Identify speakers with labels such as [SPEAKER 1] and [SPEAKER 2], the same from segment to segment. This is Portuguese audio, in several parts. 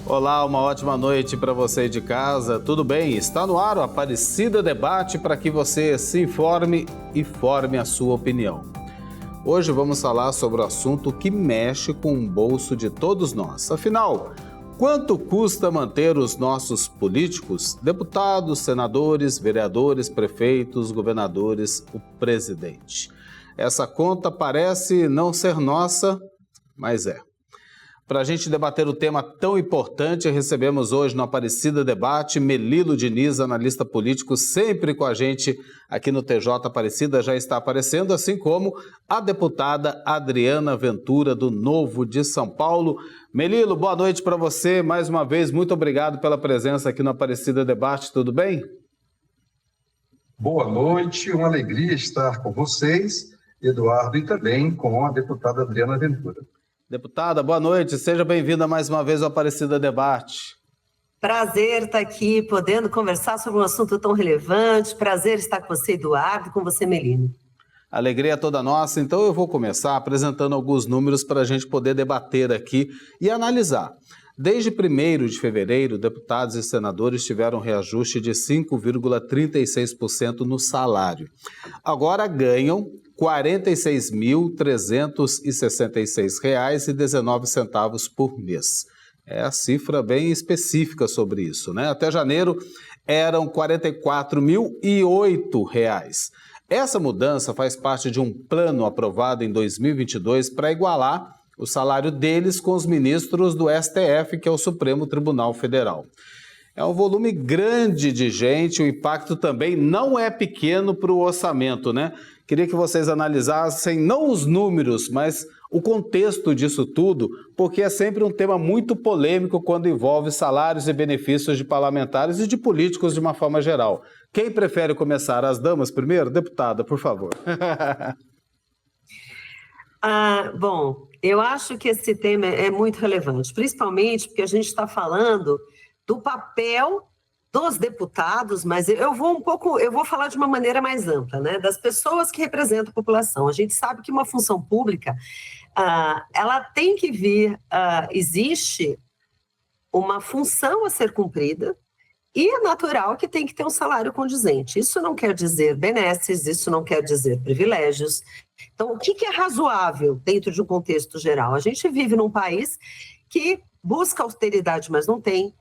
[SPEAKER 1] Olá, uma ótima noite para você de casa. Tudo bem? Está no ar o Aparecida Debate para que você se informe e forme a sua opinião. Hoje vamos falar sobre o assunto que mexe com o bolso de todos nós. Afinal, quanto custa manter os nossos políticos, deputados, senadores, vereadores, prefeitos, governadores, o presidente? Essa conta parece não ser nossa, mas é. Para a gente debater o tema tão importante, recebemos hoje no Aparecida Debate Melilo Diniz, analista político, sempre com a gente aqui no TJ Aparecida, já está aparecendo, assim como a deputada Adriana Ventura, do Novo de São Paulo. Melilo, boa noite para você, mais uma vez, muito obrigado pela presença aqui no Aparecida Debate, tudo bem?
[SPEAKER 2] Boa noite, uma alegria estar com vocês, Eduardo, e também com a deputada Adriana Ventura.
[SPEAKER 1] Deputada, boa noite. Seja bem-vinda mais uma vez ao Aparecida Debate.
[SPEAKER 3] Prazer estar aqui, podendo conversar sobre um assunto tão relevante. Prazer estar com você, Eduardo, e com você, Melino.
[SPEAKER 1] Alegria é toda nossa. Então eu vou começar apresentando alguns números para a gente poder debater aqui e analisar. Desde 1º de fevereiro, deputados e senadores tiveram reajuste de 5,36% no salário. Agora ganham R$ 46.366,19 por mês. É a cifra bem específica sobre isso, né? Até janeiro eram R$ 44.008. Essa mudança faz parte de um plano aprovado em 2022 para igualar o salário deles com os ministros do STF, que é o Supremo Tribunal Federal. É um volume grande de gente, o impacto também não é pequeno para o orçamento, né? Queria que vocês analisassem não os números, mas o contexto disso tudo, porque é sempre um tema muito polêmico quando envolve salários e benefícios de parlamentares e de políticos de uma forma geral. Quem prefere começar? As damas primeiro? Deputada, por favor.
[SPEAKER 3] Bom, eu acho que esse tema é muito relevante, principalmente porque a gente está falando do papel dos deputados, mas eu vou falar de uma maneira mais ampla, né? Das pessoas que representam a população. A gente sabe que uma função pública, ela tem que vir, existe uma função a ser cumprida e é natural que tem que ter um salário condizente. Isso não quer dizer benesses, isso não quer dizer privilégios. Então, o que é razoável dentro de um contexto geral? A gente vive num país que busca austeridade, mas não tem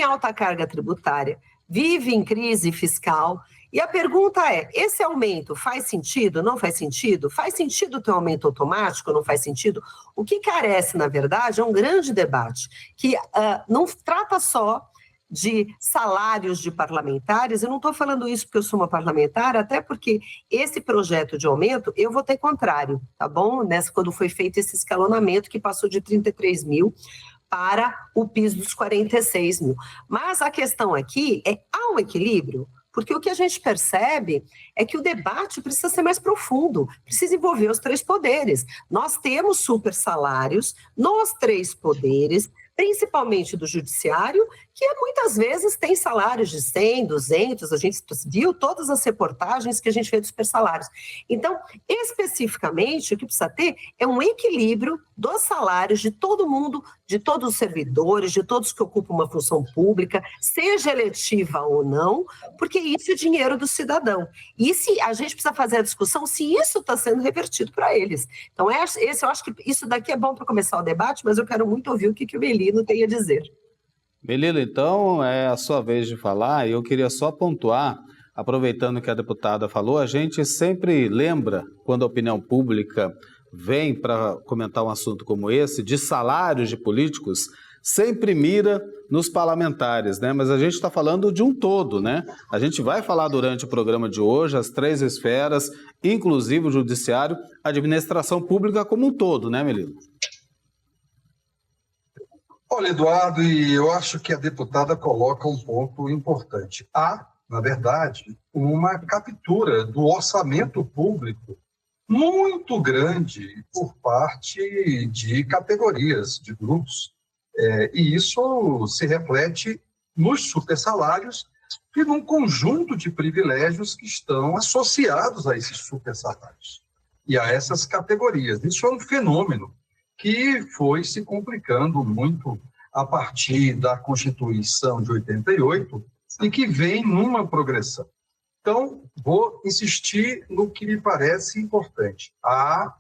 [SPEAKER 3] alta carga tributária, vive em crise fiscal, e a pergunta é, esse aumento faz sentido, não faz sentido? Faz sentido ter um aumento automático, não faz sentido? O que carece, na verdade, é um grande debate, que não trata só de salários de parlamentares. Eu não estou falando isso porque eu sou uma parlamentar, até porque esse projeto de aumento eu votei contrário, tá bom? Quando foi feito esse escalonamento que passou de 33 mil para o piso dos 46 mil. Mas a questão aqui há um equilíbrio, porque o que a gente percebe é que o debate precisa ser mais profundo, precisa envolver os três poderes. Nós temos super salários nos três poderes, principalmente do judiciário, que muitas vezes tem salários de 100, 200, a gente viu todas as reportagens que a gente vê dos supersalários. Então, especificamente, o que precisa ter é um equilíbrio dos salários de todo mundo, de todos os servidores, de todos que ocupam uma função pública, seja eletiva ou não, porque isso é dinheiro do cidadão. E se a gente precisa fazer a discussão se isso está sendo revertido para eles. Então, eu acho que isso daqui é bom para começar o debate, mas eu quero muito ouvir o que o Melilo tem a dizer.
[SPEAKER 1] Melilo, então é a sua vez de falar e eu queria só pontuar, aproveitando que a deputada falou, a gente sempre lembra, quando a opinião pública vem para comentar um assunto como esse, de salários de políticos, sempre mira nos parlamentares, né? Mas a gente está falando de um todo, né? A gente vai falar durante o programa de hoje, as três esferas, inclusive o judiciário, a administração pública como um todo, né, Melilo?
[SPEAKER 2] Olha, Eduardo, e eu acho que a deputada coloca um ponto importante. Há, na verdade, uma captura do orçamento público muito grande por parte de categorias, de grupos. E isso se reflete nos supersalários e num conjunto de privilégios que estão associados a esses supersalários e a essas categorias. Isso é um fenômeno que foi se complicando muito a partir da Constituição de 88 e que vem numa progressão. Então, vou insistir no que me parece importante. Há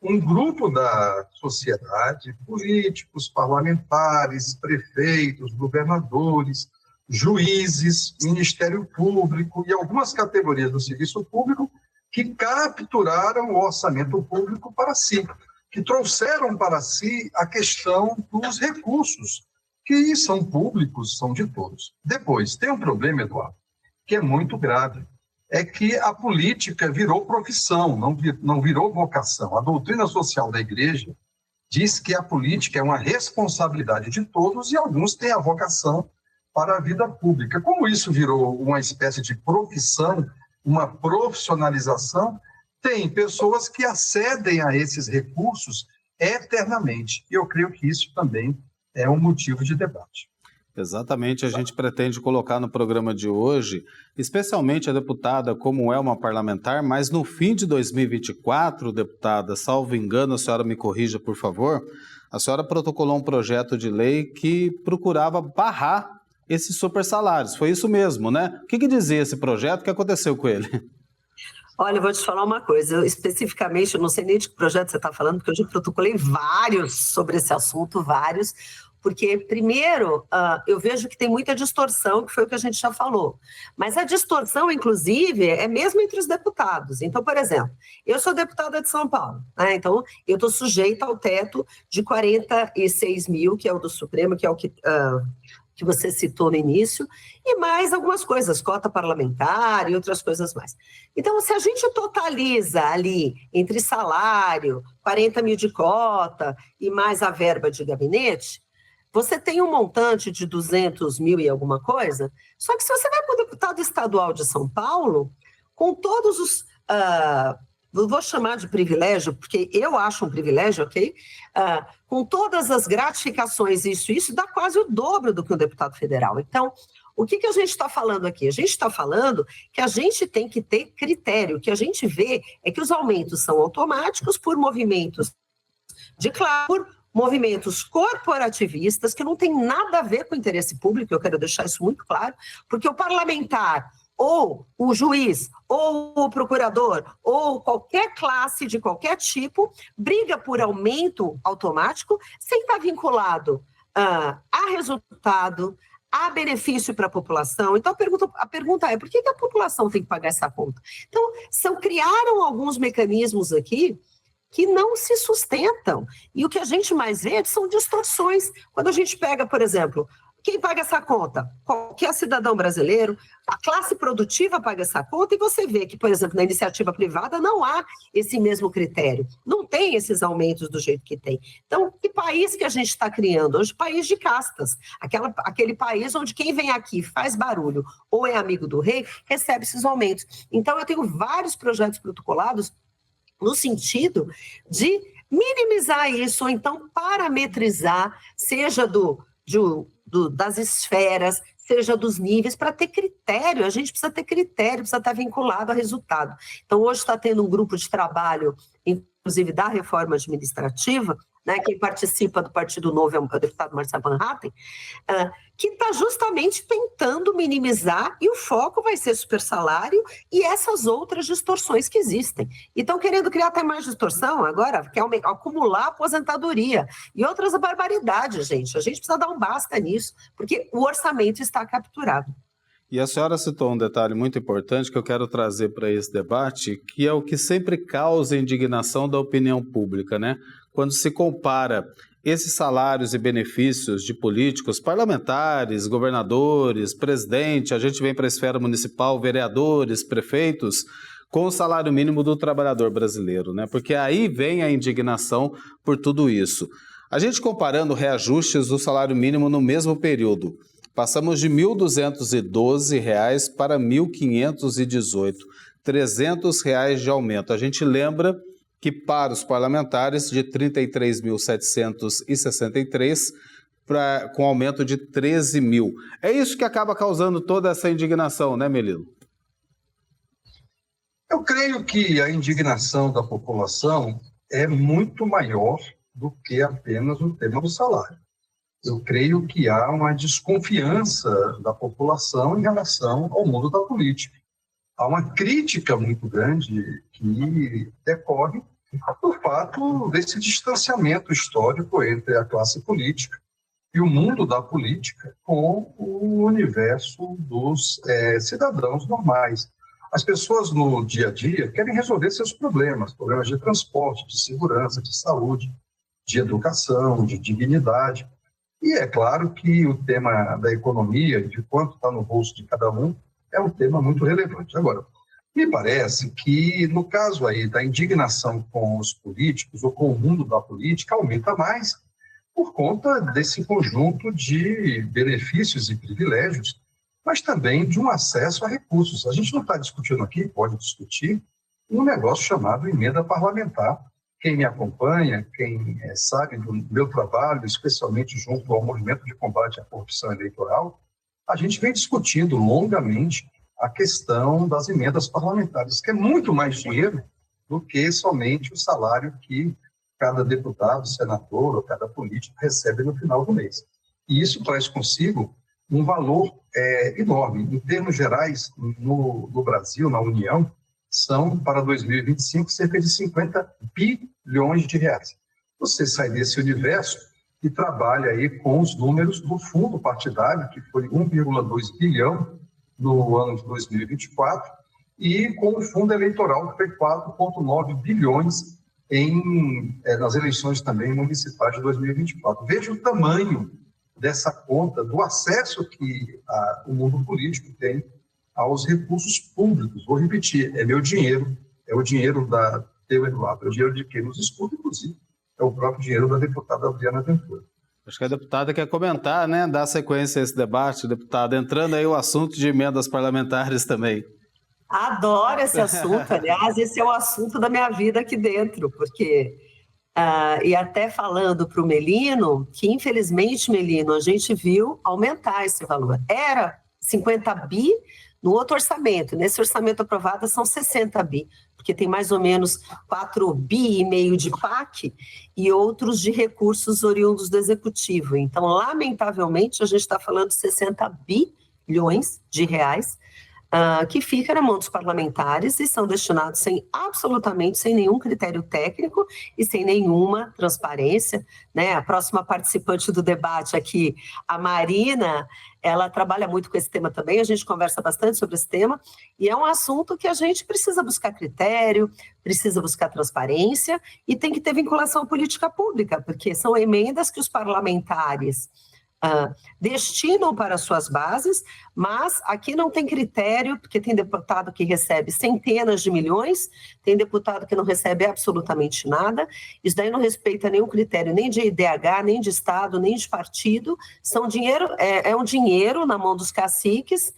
[SPEAKER 2] um grupo da sociedade, políticos, parlamentares, prefeitos, governadores, juízes, Ministério Público e algumas categorias do serviço público que capturaram o orçamento público para si, que trouxeram para si a questão dos recursos, que são públicos, são de todos. Depois, tem um problema, Eduardo, que é muito grave, é que a política virou profissão, não virou vocação. A doutrina social da igreja diz que a política é uma responsabilidade de todos e alguns têm a vocação para a vida pública. Como isso virou uma espécie de profissão, uma profissionalização, tem pessoas que acedem a esses recursos eternamente. E eu creio que isso também é um motivo de debate.
[SPEAKER 1] Exatamente, a gente pretende colocar no programa de hoje, especialmente a deputada, como é uma parlamentar, mas no fim de 2024, deputada, salvo engano, a senhora me corrija, por favor, a senhora protocolou um projeto de lei que procurava barrar esses super salários. Foi isso mesmo, né? O que dizia esse projeto? O que aconteceu com ele?
[SPEAKER 3] Olha, eu vou te falar uma coisa, eu, especificamente, eu não sei nem de que projeto você está falando, porque eu já protocolei vários sobre esse assunto, vários, porque, primeiro, eu vejo que tem muita distorção, que foi o que a gente já falou. Mas a distorção, inclusive, é mesmo entre os deputados. Então, por exemplo, eu sou deputada de São Paulo, né? Então eu estou sujeita ao teto de 46 mil, que é o do Supremo, que é o que você citou no início, e mais algumas coisas, cota parlamentar e outras coisas mais. Então, se a gente totaliza ali entre salário, 40 mil de cota e mais a verba de gabinete, você tem um montante de 200 mil e alguma coisa, só que se você vai para o deputado estadual de São Paulo, com todos os... vou chamar de privilégio, porque eu acho um privilégio, ok? Com todas as gratificações, isso dá quase o dobro do que um deputado federal. Então, o que a gente está falando aqui? A gente está falando que a gente tem que ter critério. O que a gente vê é que os aumentos são automáticos por movimentos de classe, por movimentos corporativistas, que não tem nada a ver com o interesse público, eu quero deixar isso muito claro, porque o parlamentar ou o juiz, ou o procurador, ou qualquer classe de qualquer tipo, briga por aumento automático sem estar vinculado a resultado, a benefício para a população. Então, a pergunta é, por que a população tem que pagar essa conta? Então, criaram alguns mecanismos aqui que não se sustentam. E o que a gente mais vê são distorções. Quando a gente pega, por exemplo, quem paga essa conta? Qualquer cidadão brasileiro, a classe produtiva paga essa conta e você vê que, por exemplo, na iniciativa privada não há esse mesmo critério, não tem esses aumentos do jeito que tem. Então, que país que a gente está criando? Hoje, país de castas, aquele país onde quem vem aqui faz barulho ou é amigo do rei, recebe esses aumentos. Então, eu tenho vários projetos protocolados no sentido de minimizar isso, ou então parametrizar, seja das esferas, seja dos níveis, para ter critério. A gente precisa ter critério, precisa estar vinculado a resultado. Então, hoje está tendo um grupo de trabalho, inclusive da reforma administrativa, né, quem participa do Partido Novo é o deputado Marcelo Van Hatten, que está justamente tentando minimizar, e o foco vai ser super salário e essas outras distorções que existem. E estão querendo criar até mais distorção agora, quer acumular aposentadoria e outras barbaridades, gente. A gente precisa dar um basta nisso, porque o orçamento está capturado.
[SPEAKER 1] E a senhora citou um detalhe muito importante que eu quero trazer para esse debate, que é o que sempre causa indignação da opinião pública, né? Quando se compara esses salários e benefícios de políticos, parlamentares, governadores, presidente, a gente vem para a esfera municipal, vereadores, prefeitos, com o salário mínimo do trabalhador brasileiro, né? Porque aí vem a indignação por tudo isso. A gente comparando reajustes do salário mínimo no mesmo período, passamos de R$ 1.212 para R$ 1.518, R$ 300 de aumento. A gente lembra que para os parlamentares de 33.763 com aumento de 13 mil. É isso que acaba causando toda essa indignação, né, Melilo?
[SPEAKER 2] Eu creio que a indignação da população é muito maior do que apenas o tema do salário. eu creio que há uma desconfiança da população em relação ao mundo da política. Há uma crítica muito grande que decorre do fato desse distanciamento histórico entre a classe política e o mundo da política com o universo dos cidadãos normais. As pessoas no dia a dia querem resolver seus problemas de transporte, de segurança, de saúde, de educação, de dignidade. E é claro que o tema da economia, de quanto está no bolso de cada um, é um tema muito relevante. Agora, me parece que, no caso aí da indignação com os políticos ou com o mundo da política, aumenta mais por conta desse conjunto de benefícios e privilégios, mas também de um acesso a recursos. A gente não está discutindo aqui, pode discutir, um negócio chamado emenda parlamentar. Quem me acompanha, quem sabe do meu trabalho, especialmente junto ao movimento de combate à corrupção eleitoral, a gente vem discutindo longamente a questão das emendas parlamentares, que é muito mais dinheiro do que somente o salário que cada deputado, senador ou cada político recebe no final do mês. E isso traz consigo um valor enorme. Em termos gerais, no Brasil, na União, são, para 2025, cerca de 50 bilhões de reais. Você sai desse universo e trabalha aí com os números do fundo partidário, que foi 1,2 bilhão no ano de 2024, e com o fundo eleitoral, que foi 4,9 bilhões nas eleições também municipais de 2024. Veja o tamanho dessa conta, do acesso que o mundo político tem aos recursos públicos. Vou repetir, é meu dinheiro, é o dinheiro da teu Eduardo, é o dinheiro de quem nos escuta, inclusive, é o próprio dinheiro da deputada Adriana Ventura.
[SPEAKER 1] Acho que a deputada quer comentar, né, dar sequência a esse debate, deputada, entrando aí o assunto de emendas parlamentares também.
[SPEAKER 3] Adoro esse assunto, aliás, esse é o assunto da minha vida aqui dentro, porque, e até falando para o Melino, que infelizmente, Melino, a gente viu aumentar esse valor. Era 50 bi no outro orçamento, nesse orçamento aprovado são 60 bi, porque tem mais ou menos 4 bi e meio de PAC e outros de recursos oriundos do Executivo. Então, lamentavelmente, a gente está falando de 60 bilhões de reais, que fica na mão dos parlamentares e são destinados absolutamente sem nenhum critério técnico e sem nenhuma transparência, né? A próxima participante do debate aqui, a Marina, ela trabalha muito com esse tema também, a gente conversa bastante sobre esse tema, e é um assunto que a gente precisa buscar critério, precisa buscar transparência e tem que ter vinculação política pública, porque são emendas que os parlamentares destinam para suas bases, mas aqui não tem critério, porque tem deputado que recebe centenas de milhões, tem deputado que não recebe absolutamente nada, isso daí não respeita nenhum critério, nem de IDH, nem de Estado, nem de partido, é um dinheiro na mão dos caciques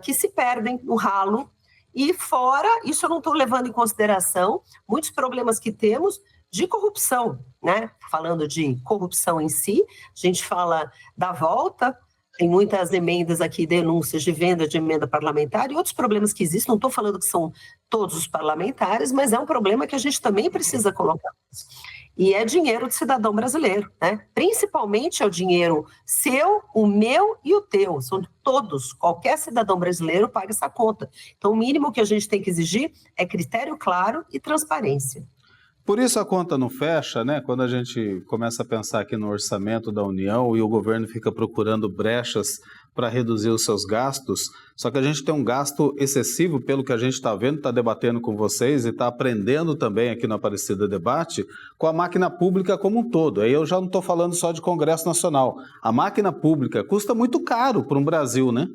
[SPEAKER 3] que se perdem no ralo, e fora, isso eu não estou levando em consideração, muitos problemas que temos de corrupção, né? Falando de corrupção em si, a gente fala da volta, tem muitas emendas aqui, denúncias de venda de emenda parlamentar e outros problemas que existem, não estou falando que são todos os parlamentares, mas é um problema que a gente também precisa colocar. E é dinheiro do cidadão brasileiro, né? Principalmente é o dinheiro seu, o meu e o teu, são de todos, qualquer cidadão brasileiro paga essa conta. Então o mínimo que a gente tem que exigir é critério claro e transparência.
[SPEAKER 1] Por isso a conta não fecha, né? Quando a gente começa a pensar aqui no orçamento da União e o governo fica procurando brechas para reduzir os seus gastos, só que a gente tem um gasto excessivo, pelo que a gente está vendo, está debatendo com vocês e está aprendendo também aqui no Aparecida Debate, com a máquina pública como um todo. Aí eu já não estou falando só de Congresso Nacional. A máquina pública custa muito caro para um Brasil, né?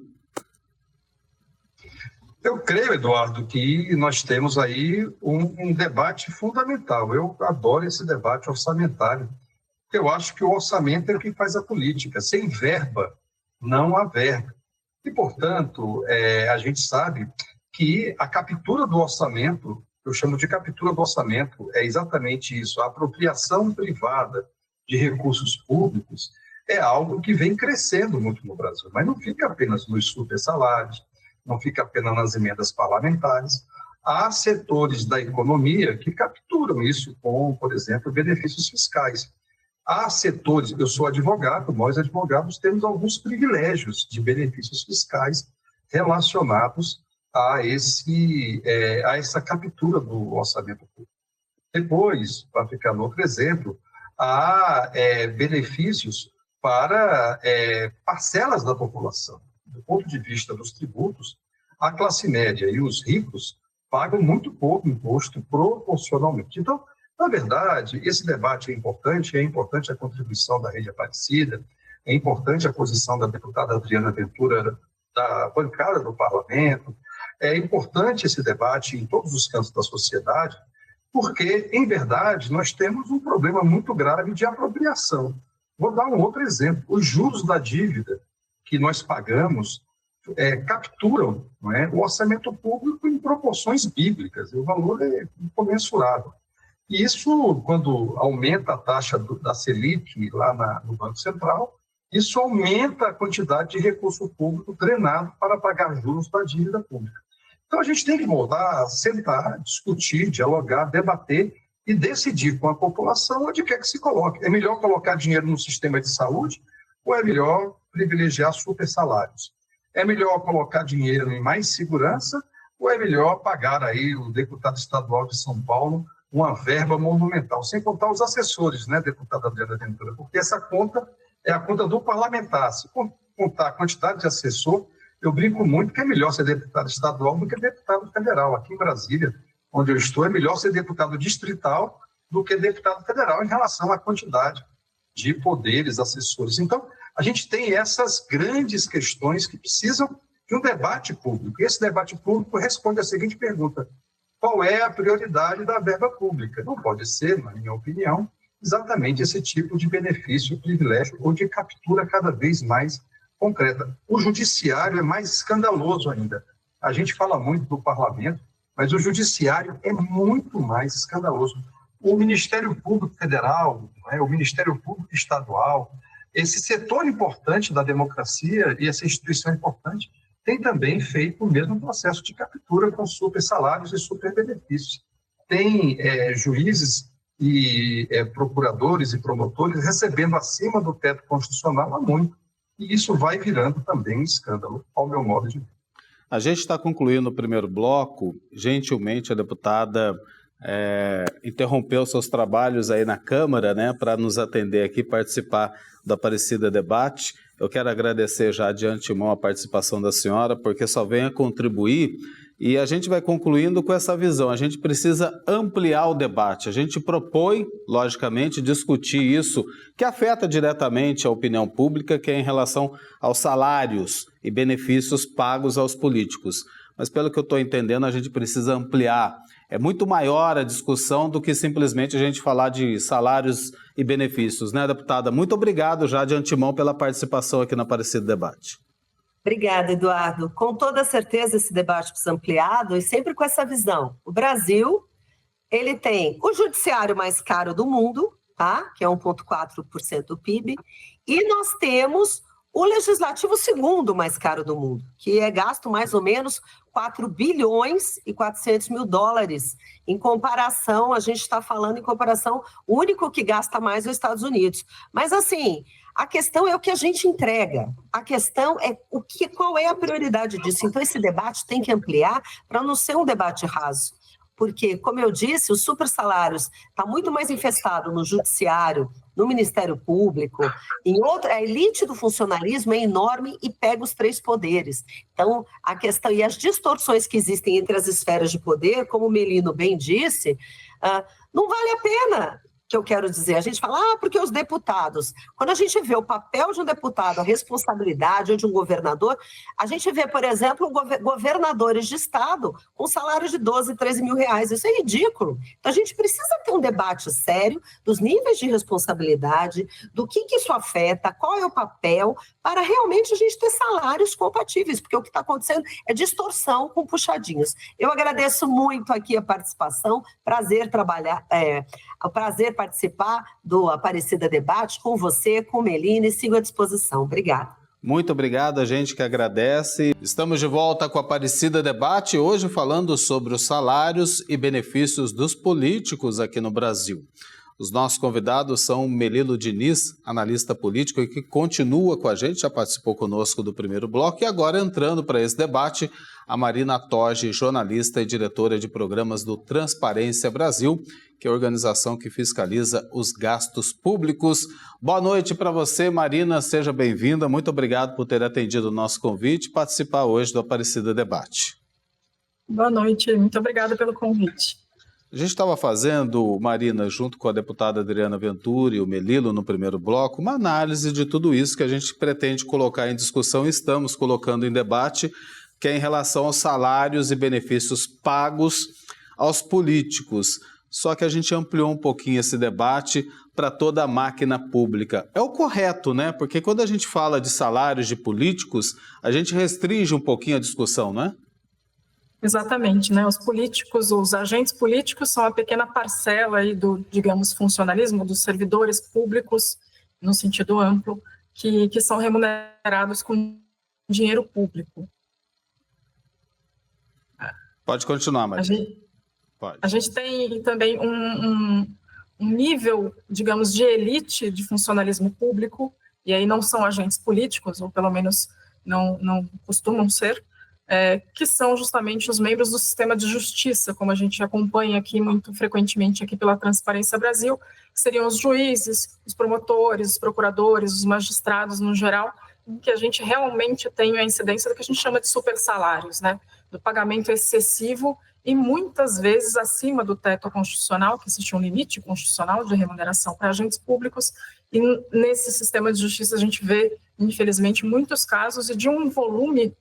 [SPEAKER 2] Eu creio, Eduardo, que nós temos aí um debate fundamental. Eu adoro esse debate orçamentário. Eu acho que o orçamento é o que faz a política. Sem verba, não há verba. E, portanto, a gente sabe que a captura do orçamento, eu chamo de captura do orçamento, é exatamente isso. A apropriação privada de recursos públicos é algo que vem crescendo muito no Brasil, mas não fica apenas nos supersalários, não fica apenas nas emendas parlamentares. Há setores da economia que capturam isso com, por exemplo, benefícios fiscais. Há setores, eu sou advogado, nós advogados temos alguns privilégios de benefícios fiscais relacionados a essa captura do orçamento público. Depois, para ficar no outro exemplo, há benefícios para parcelas da população. Do ponto de vista dos tributos, a classe média e os ricos pagam muito pouco imposto proporcionalmente. Então, na verdade, esse debate é importante a contribuição da Rede Aparecida, é importante a posição da deputada Adriana Ventura, da bancada do parlamento, é importante esse debate em todos os cantos da sociedade, porque, em verdade, nós temos um problema muito grave de apropriação. Vou dar um outro exemplo. Os juros da dívida que nós pagamos capturam, não é, o orçamento público em proporções bíblicas, o valor é incomensurável. E isso, quando aumenta a taxa da Selic lá no Banco Central, isso aumenta a quantidade de recurso público drenado para pagar juros da dívida pública. Então, a gente tem que voltar, sentar, discutir, dialogar, debater e decidir com a população onde quer que se coloque. É melhor colocar dinheiro no sistema de saúde ou é melhor privilegiar super salários? É melhor colocar dinheiro em mais segurança ou é melhor pagar aí o deputado estadual de São Paulo uma verba monumental, sem contar os assessores, né, deputada Adriana Ventura, porque essa conta é a conta do parlamentar. Se contar a quantidade de assessor, eu brinco muito que é melhor ser deputado estadual do que deputado federal. Aqui em Brasília, onde eu estou, é melhor ser deputado distrital do que deputado federal em relação à quantidade de poderes, assessores. Então, a gente tem essas grandes questões que precisam de um debate público. E esse debate público responde a seguinte pergunta: qual é a prioridade da verba pública? Não pode ser, na minha opinião, exatamente esse tipo de benefício, privilégio ou de captura cada vez mais concreta. O judiciário é mais escandaloso ainda. A gente fala muito do parlamento, mas o judiciário é muito mais escandaloso. O Ministério Público Federal, o Ministério Público Estadual, esse setor importante da democracia e essa instituição importante tem também feito o mesmo processo de captura com super salários e super benefícios. Tem juízes e procuradores e promotores recebendo acima do teto constitucional há muito. E isso vai virando também um escândalo, ao meu modo de ver.
[SPEAKER 1] A gente está concluindo o primeiro bloco. Gentilmente, a deputada interrompeu seus trabalhos aí na Câmara, né, para nos atender aqui, participar do Aparecida Debate. Eu quero agradecer já de antemão a participação da senhora, porque só vem a contribuir e a gente vai concluindo com essa visão. A gente precisa ampliar o debate. A gente propõe, logicamente, discutir isso que afeta diretamente a opinião pública, que é em relação aos salários e benefícios pagos aos políticos. Mas pelo que eu estou entendendo, a gente precisa ampliar. É muito maior a discussão do que simplesmente a gente falar de salários e benefícios, né, deputada? Muito obrigado já de antemão pela participação aqui no Aparecida Debate.
[SPEAKER 3] Obrigada, Eduardo. Com toda certeza esse debate precisa ser ampliado e sempre com essa visão. O Brasil, ele tem o judiciário mais caro do mundo, tá? Que é 1,4% do PIB, e nós temos o legislativo segundo mais caro do mundo, que é gasto mais ou menos 4 bilhões e 400 mil dólares. Em comparação, a gente está falando em comparação, o único que gasta mais é os Estados Unidos. Mas assim, a questão é o que a gente entrega. A questão é qual é a prioridade disso. Então esse debate tem que ampliar para não ser um debate raso. Porque, como eu disse, os supersalários está muito mais infestado no judiciário, no Ministério Público, a elite do funcionalismo é enorme e pega os 3 poderes. Então, a questão e as distorções que existem entre as esferas de poder, como o Melino bem disse, não vale a pena. Que eu quero dizer, a gente fala, porque os deputados, quando a gente vê o papel de um deputado, a responsabilidade ou de um governador, a gente vê, por exemplo, governadores de estado com salários de 12, 13 mil reais, isso é ridículo. Então a gente precisa ter um debate sério dos níveis de responsabilidade, do que isso afeta, qual é o papel, para realmente a gente ter salários compatíveis, porque o que está acontecendo é distorção com puxadinhos. Eu agradeço muito aqui a participação, prazer participar do Aparecida Debate com você, com o Melino, e sigo à disposição. Obrigada.
[SPEAKER 1] Muito obrigado, a gente que agradece. Estamos de volta com o Aparecida Debate, hoje falando sobre os salários e benefícios dos políticos aqui no Brasil. Os nossos convidados são Melilo Diniz, analista político, e que continua com a gente, já participou conosco do primeiro bloco, e agora entrando para esse debate, a Marina Toge, jornalista e diretora de programas do Transparência Brasil, que é a organização que fiscaliza os gastos públicos. Boa noite para você, Marina, seja bem-vinda, muito obrigado por ter atendido o nosso convite e participar hoje do Aparecida Debate.
[SPEAKER 4] Boa noite, muito obrigada pelo convite.
[SPEAKER 1] A gente estava fazendo, Marina, junto com a deputada Adriana Ventura e o Melilo no primeiro bloco, uma análise de tudo isso que a gente pretende colocar em discussão e estamos colocando em debate, que é em relação aos salários e benefícios pagos aos políticos. Só que a gente ampliou um pouquinho esse debate para toda a máquina pública. É o correto, né? Porque quando a gente fala de salários de políticos, a gente restringe um pouquinho a discussão, né?
[SPEAKER 4] Exatamente, né? Os políticos, os agentes políticos são uma pequena parcela aí do, digamos, funcionalismo, dos servidores públicos, no sentido amplo, que são remunerados com dinheiro público.
[SPEAKER 1] Pode continuar, Marina.
[SPEAKER 4] A gente tem também um nível, digamos, de elite de funcionalismo público, e aí não são agentes políticos, ou pelo menos não costumam ser, que são justamente os membros do sistema de justiça, como a gente acompanha aqui muito frequentemente aqui pela Transparência Brasil, que seriam os juízes, os promotores, os procuradores, os magistrados no geral, em que a gente realmente tem a incidência do que a gente chama de supersalários, né? Do pagamento excessivo e muitas vezes acima do teto constitucional, que existe um limite constitucional de remuneração para agentes públicos, e nesse sistema de justiça a gente vê, infelizmente, muitos casos e de um volume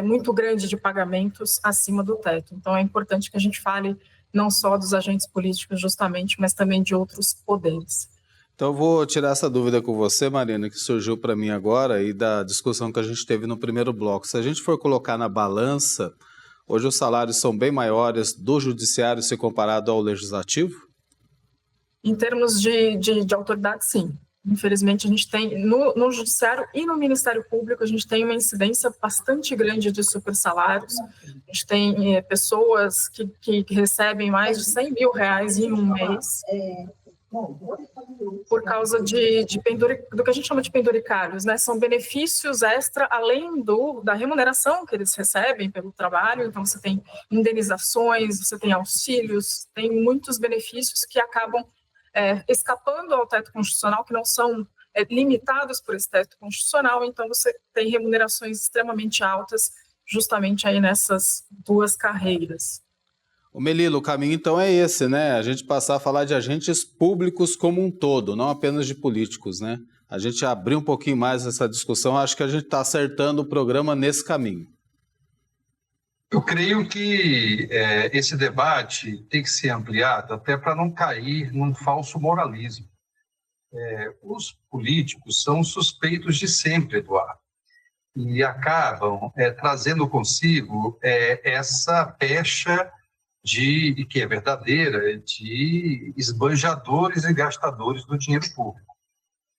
[SPEAKER 4] muito grande de pagamentos acima do teto. Então, é importante que a gente fale não só dos agentes políticos, justamente, mas também de outros poderes.
[SPEAKER 1] Então, eu vou tirar essa dúvida com você, Marina, que surgiu para mim agora, e da discussão que a gente teve no primeiro bloco. Se a gente for colocar na balança, hoje os salários são bem maiores do judiciário se comparado ao legislativo?
[SPEAKER 4] Em termos de autoridade, sim. Infelizmente, a gente tem, no Judiciário e no Ministério Público, a gente tem uma incidência bastante grande de supersalários. A gente tem pessoas que recebem mais de R$100 mil em um mês por causa do que a gente chama de penduricários, né? São benefícios extra, além da remuneração que eles recebem pelo trabalho. Então, você tem indenizações, você tem auxílios, tem muitos benefícios que acabam escapando ao teto constitucional, que não são limitados por esse teto constitucional, então você tem remunerações extremamente altas justamente aí nessas duas carreiras.
[SPEAKER 1] O Melilo, o caminho então é esse, né? A gente passar a falar de agentes públicos como um todo, não apenas de políticos, né? A gente abrir um pouquinho mais essa discussão, acho que a gente está acertando o programa nesse caminho.
[SPEAKER 2] Eu creio que esse debate tem que ser ampliado até para não cair num falso moralismo. Os políticos são suspeitos de sempre, Eduardo, e acabam trazendo consigo essa pecha que é verdadeira, de esbanjadores e gastadores do dinheiro público.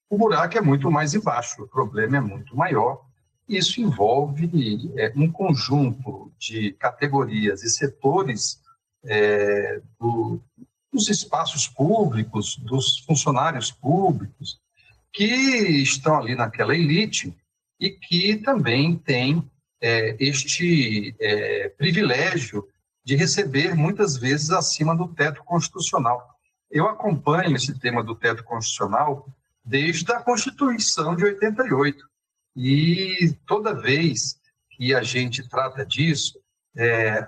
[SPEAKER 2] O buraco é muito mais embaixo, o problema é muito maior. Isso envolve um conjunto de categorias e setores dos espaços públicos, dos funcionários públicos, que estão ali naquela elite e que também têm este privilégio de receber, muitas vezes, acima do teto constitucional. Eu acompanho esse tema do teto constitucional desde a Constituição de 88. E toda vez que a gente trata disso,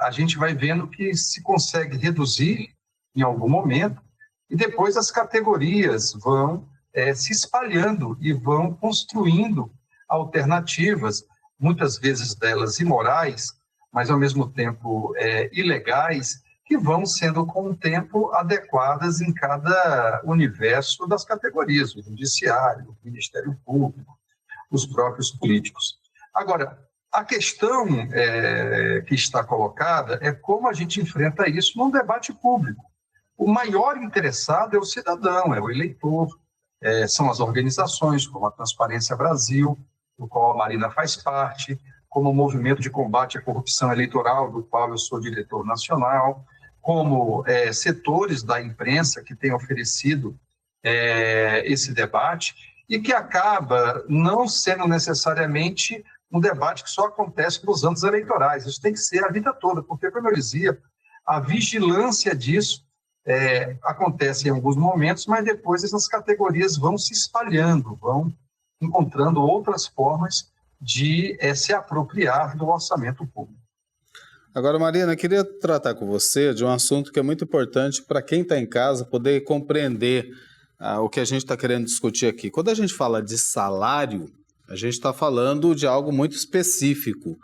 [SPEAKER 2] a gente vai vendo que se consegue reduzir em algum momento, e depois as categorias vão se espalhando e vão construindo alternativas, muitas vezes delas imorais, mas ao mesmo tempo ilegais, que vão sendo com o tempo adequadas em cada universo das categorias, o judiciário, o Ministério Público, os próprios políticos. Agora, a questão que está colocada é como a gente enfrenta isso num debate público. O maior interessado é o cidadão, é o eleitor, são as organizações como a Transparência Brasil, do qual a Marina faz parte, como o Movimento de Combate à Corrupção Eleitoral, do qual eu sou diretor nacional, como setores da imprensa que têm oferecido esse debate e que acaba não sendo necessariamente um debate que só acontece nos anos eleitorais. Isso tem que ser a vida toda, porque, como eu dizia, a vigilância disso acontece em alguns momentos, mas depois essas categorias vão se espalhando, vão encontrando outras formas de se apropriar do orçamento público.
[SPEAKER 1] Agora, Marina, eu queria tratar com você de um assunto que é muito importante para quem está em casa poder compreender o que a gente está querendo discutir aqui. Quando a gente fala de salário, a gente está falando de algo muito específico,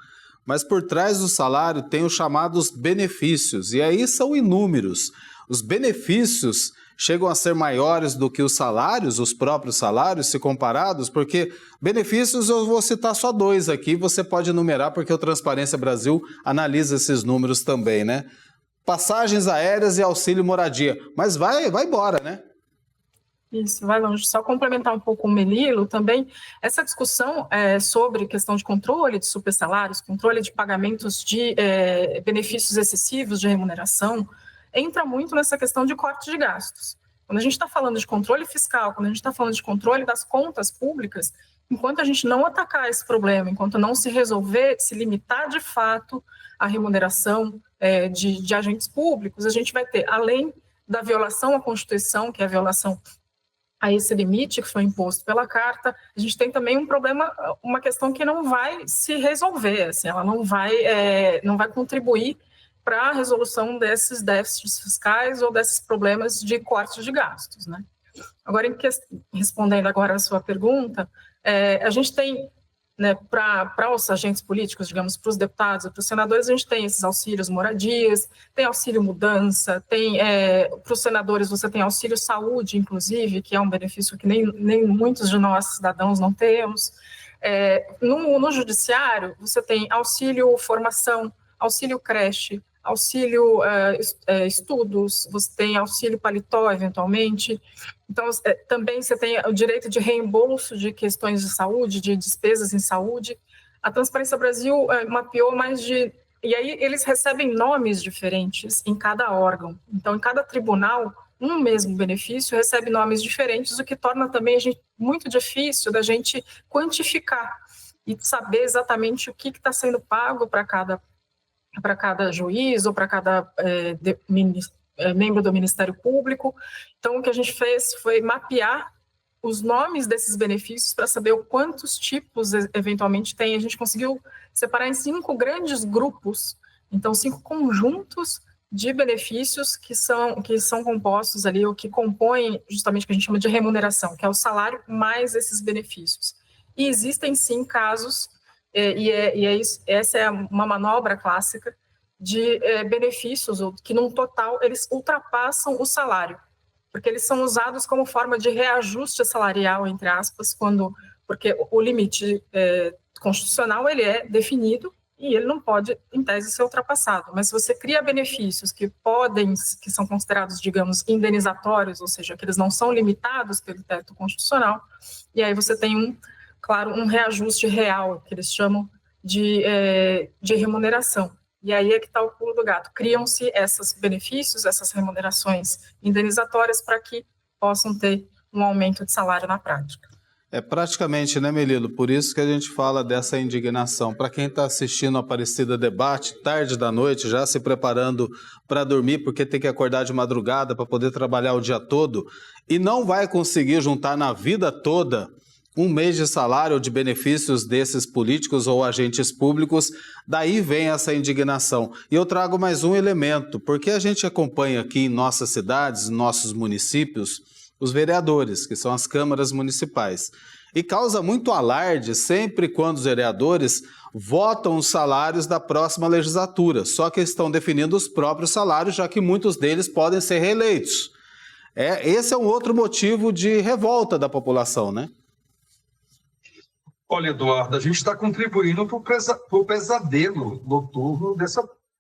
[SPEAKER 1] mas por trás do salário tem os chamados benefícios, e aí são inúmeros. Os benefícios chegam a ser maiores do que os salários, os próprios salários, se comparados, porque benefícios eu vou citar só 2 aqui, você pode enumerar, porque o Transparência Brasil analisa esses números também, né? Passagens aéreas e auxílio moradia, mas vai embora, né?
[SPEAKER 4] Isso, vai longe. Só complementar um pouco o Melilo também, essa discussão sobre questão de controle de supersalários, controle de pagamentos de benefícios excessivos de remuneração, entra muito nessa questão de corte de gastos. Quando a gente está falando de controle fiscal, quando a gente está falando de controle das contas públicas, enquanto a gente não atacar esse problema, enquanto não se resolver, se limitar de fato à remuneração de agentes públicos, a gente vai ter, além da violação à Constituição, que é a violação a esse limite que foi imposto pela Carta, a gente tem também um problema, uma questão que não vai se resolver, assim, ela não vai contribuir para a resolução desses déficits fiscais ou desses problemas de corte de gastos, né? Agora, respondendo agora a sua pergunta, a gente tem, né, para os agentes políticos, digamos, para os deputados e para os senadores, a gente tem esses auxílios moradias, tem auxílio mudança, tem para os senadores você tem auxílio saúde, inclusive, que é um benefício que nem muitos de nós, cidadãos, não temos. No judiciário, você tem auxílio formação, auxílio creche, auxílio estudos, você tem auxílio paletó, eventualmente. Então, também você tem o direito de reembolso de questões de saúde, de despesas em saúde. A Transparência Brasil mapeou mais de... E aí eles recebem nomes diferentes em cada órgão. Então, em cada tribunal, um mesmo benefício recebe nomes diferentes, o que torna também muito difícil da gente quantificar e saber exatamente o que está sendo pago para cada juiz ou para cada membro do Ministério Público. Então, o que a gente fez foi mapear os nomes desses benefícios para saber quantos tipos eventualmente tem. A gente conseguiu separar em 5 grandes grupos, então 5 conjuntos de benefícios que são compostos ali, ou que compõem justamente o que a gente chama de remuneração, que é o salário mais esses benefícios. E existem sim casos, essa é uma manobra clássica de benefícios, que num total eles ultrapassam o salário, porque eles são usados como forma de reajuste salarial, entre aspas, porque o limite constitucional ele é definido e ele não pode, em tese, ser ultrapassado. Mas se você cria benefícios que são considerados, digamos, indenizatórios, ou seja, que eles não são limitados pelo teto constitucional, e aí você tem um reajuste real, que eles chamam de remuneração. E aí é que está o pulo do gato. Criam-se esses benefícios, essas remunerações indenizatórias para que possam ter um aumento de salário na prática.
[SPEAKER 1] Praticamente, né, Melilo? Por isso que a gente fala dessa indignação. Para quem está assistindo o Aparecida Debate, tarde da noite, já se preparando para dormir, porque tem que acordar de madrugada para poder trabalhar o dia todo, e não vai conseguir juntar na vida toda um mês de salário ou de benefícios desses políticos ou agentes públicos, daí vem essa indignação. E eu trago mais um elemento, porque a gente acompanha aqui em nossas cidades, nossos municípios, os vereadores, que são as câmaras municipais. E causa muito alarde sempre quando os vereadores votam os salários da próxima legislatura, só que estão definindo os próprios salários, já que muitos deles podem ser reeleitos. Esse é um outro motivo de revolta da população, né?
[SPEAKER 2] Olha, Eduardo, a gente está contribuindo para o pesadelo noturno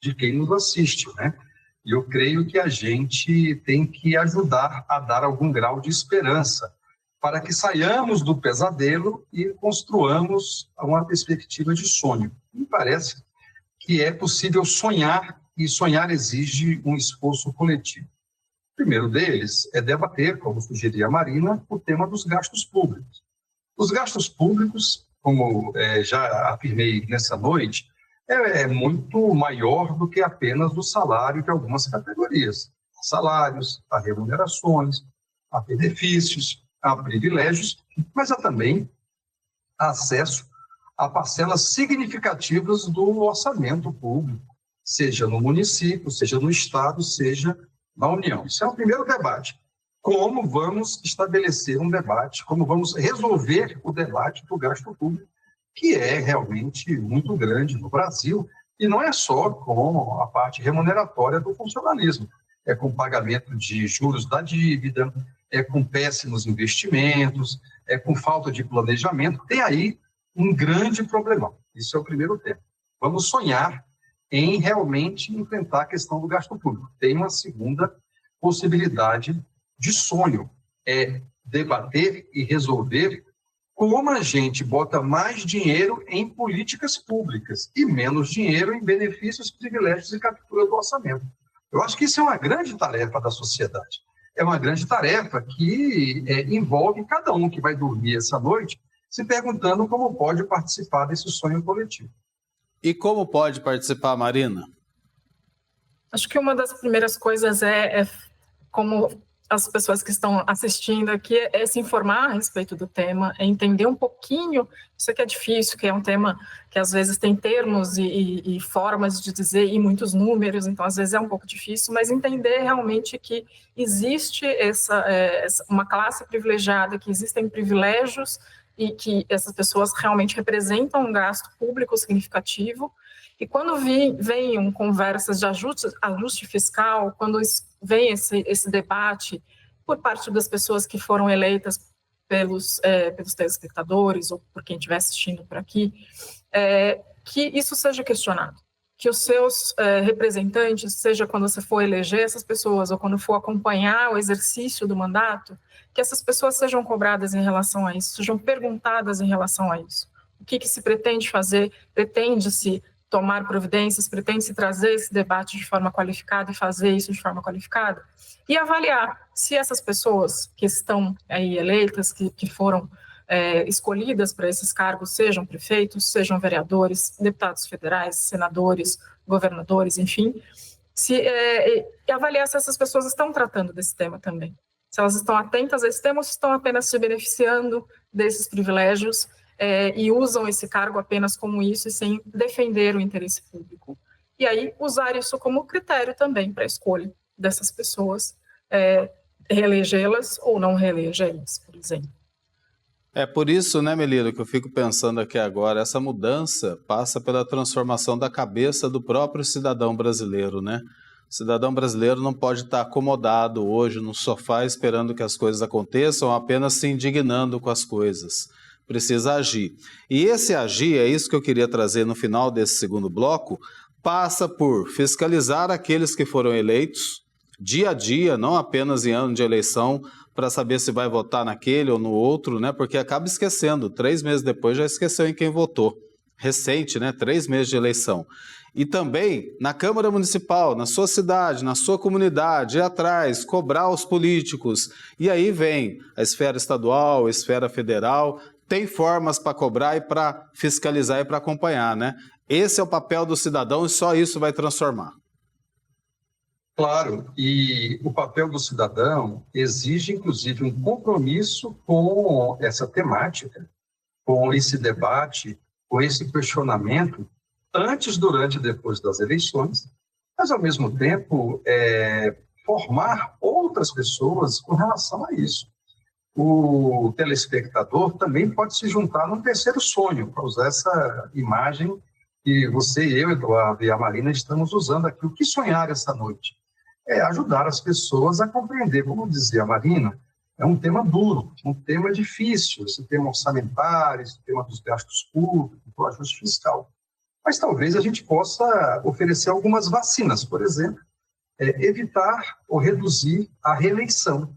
[SPEAKER 2] de quem nos assiste, né? E eu creio que a gente tem que ajudar a dar algum grau de esperança para que saiamos do pesadelo e construamos uma perspectiva de sonho. Me parece que é possível sonhar, e sonhar exige um esforço coletivo. O primeiro deles é debater, como sugeria a Marina, o tema dos gastos públicos. Os gastos públicos, como já afirmei nessa noite, é muito maior do que apenas o salário de algumas categorias. Há salários, há remunerações, há benefícios, há privilégios, mas há também acesso a parcelas significativas do orçamento público, seja no município, seja no Estado, seja na União. Isso é o primeiro debate. Como vamos estabelecer um debate, como vamos resolver o debate do gasto público, que é realmente muito grande no Brasil, e não é só com a parte remuneratória do funcionalismo, é com o pagamento de juros da dívida, é com péssimos investimentos, é com falta de planejamento. Tem aí um grande problemão. Isso é o primeiro tema. Vamos sonhar em realmente enfrentar a questão do gasto público. Tem uma segunda possibilidade de sonho, é debater e resolver como a gente bota mais dinheiro em políticas públicas e menos dinheiro em benefícios, privilégios e captura do orçamento. Eu acho que isso é uma grande tarefa da sociedade. É uma grande tarefa que envolve cada um que vai dormir essa noite se perguntando como pode participar desse sonho coletivo.
[SPEAKER 1] E como pode participar, Marina?
[SPEAKER 4] Acho que uma das primeiras coisas como as pessoas que estão assistindo aqui, é se informar a respeito do tema, é entender um pouquinho, isso aqui é difícil, que é um tema que às vezes tem termos e formas de dizer e muitos números, então às vezes é um pouco difícil, mas entender realmente que existe uma classe privilegiada, que existem privilégios e que essas pessoas realmente representam um gasto público significativo. E quando venham conversas de ajuste fiscal, quando vem esse debate por parte das pessoas que foram eleitas pelos telespectadores ou por quem estiver assistindo por aqui, que isso seja questionado, que os seus representantes, seja quando você for eleger essas pessoas ou quando for acompanhar o exercício do mandato, que essas pessoas sejam cobradas em relação a isso, sejam perguntadas em relação a isso. O que se pretende fazer? Pretende-se tomar providências, pretende-se trazer esse debate de forma qualificada e fazer isso de forma qualificada? E avaliar se essas pessoas que estão aí eleitas, que foram escolhidas para esses cargos, sejam prefeitos, sejam vereadores, deputados federais, senadores, governadores, enfim, e avaliar se essas pessoas estão tratando desse tema também. Se elas estão atentas a esse tema ou se estão apenas se beneficiando desses privilégios e usam esse cargo apenas como isso e sem defender o interesse público. E aí usar isso como critério também para a escolha dessas pessoas, reelegê-las ou não reelegê-las, por exemplo.
[SPEAKER 1] É por isso, né, Melina, que eu fico pensando aqui agora, essa mudança passa pela transformação da cabeça do próprio cidadão brasileiro, né? O cidadão brasileiro não pode estar acomodado hoje no sofá esperando que as coisas aconteçam, apenas se indignando com as coisas. Precisa agir. E esse agir, é isso que eu queria trazer no final desse segundo bloco, passa por fiscalizar aqueles que foram eleitos dia a dia, não apenas em ano de eleição, para saber se vai votar naquele ou no outro, né? Porque acaba esquecendo, 3 meses depois já esqueceu em quem votou. Recente, né? 3 meses de eleição. E também na Câmara Municipal, na sua cidade, na sua comunidade, ir atrás, cobrar os políticos. E aí vem a esfera estadual, a esfera federal, tem formas para cobrar e para fiscalizar e para acompanhar, né? Esse é o papel do cidadão e só isso vai transformar.
[SPEAKER 2] Claro, e o papel do cidadão exige, inclusive, um compromisso com essa temática, com esse debate, com esse questionamento, antes, durante e depois das eleições, mas, ao mesmo tempo, formar outras pessoas com relação a isso. O telespectador também pode se juntar num terceiro sonho, para usar essa imagem que você, eu, Eduardo e a Marina estamos usando aqui. O que sonhar essa noite? É ajudar as pessoas a compreender, como dizia a Marina, é um tema duro, um tema difícil, esse tema orçamentário, esse tema dos gastos públicos, do ajuste fiscal. Mas talvez a gente possa oferecer algumas vacinas, por exemplo, evitar ou reduzir a reeleição.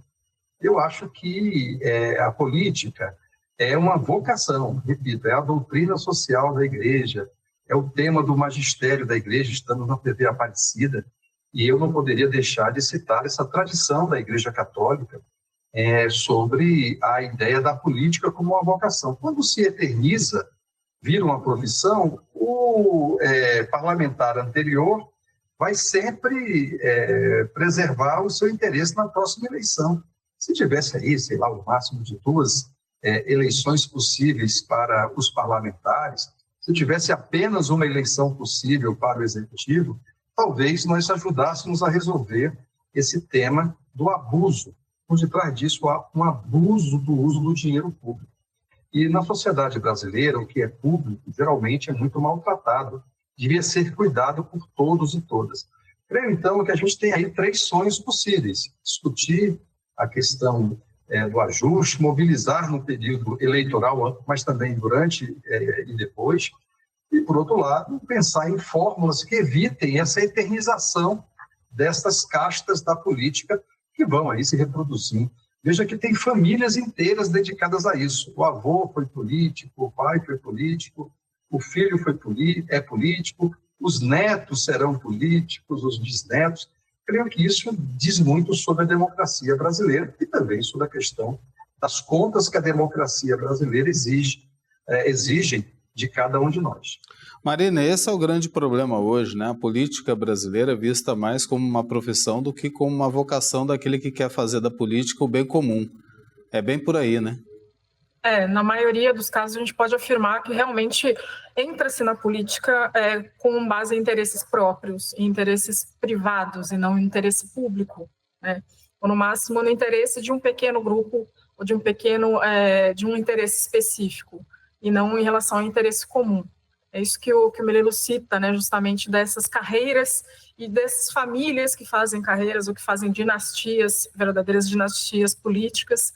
[SPEAKER 2] Eu acho que a política é uma vocação, repito, é a doutrina social da igreja, é o tema do magistério da igreja, estamos na TV Aparecida, E eu não poderia deixar de citar essa tradição da Igreja Católica sobre a ideia da política como uma vocação. Quando se eterniza, vira uma profissão, o parlamentar anterior vai sempre preservar o seu interesse na próxima eleição. Se tivesse aí, sei lá, o máximo de 2 eleições possíveis para os parlamentares, se tivesse apenas uma eleição possível para o executivo, talvez nós ajudássemos a resolver esse tema do abuso. Por detrás disso, há um abuso do uso do dinheiro público. E na sociedade brasileira, o que é público, geralmente é muito maltratado. Devia ser cuidado por todos e todas. Creio, então, que a gente tem aí 3 sonhos possíveis. Discutir a questão do ajuste, mobilizar no período eleitoral, mas também durante e depois. E, por outro lado, pensar em fórmulas que evitem essa eternização dessas castas da política que vão aí se reproduzindo. Veja que tem famílias inteiras dedicadas a isso. O avô foi político, o pai foi político, o filho é político, os netos serão políticos, os bisnetos. Creio que isso diz muito sobre a democracia brasileira e também sobre a questão das contas que a democracia brasileira exigem de cada um de nós.
[SPEAKER 1] Marina, esse é o grande problema hoje, né? A política brasileira é vista mais como uma profissão do que como uma vocação daquele que quer fazer da política o bem comum. É bem por aí, né?
[SPEAKER 4] Na maioria dos casos a gente pode afirmar que realmente entra-se na política com base em interesses próprios, em interesses privados e não em interesse público, né? Ou no máximo no interesse de um pequeno grupo ou de um interesse específico e não em relação ao interesse comum. É isso que o Melelo cita, né, justamente dessas carreiras e dessas famílias que fazem carreiras ou que fazem dinastias, verdadeiras dinastias políticas,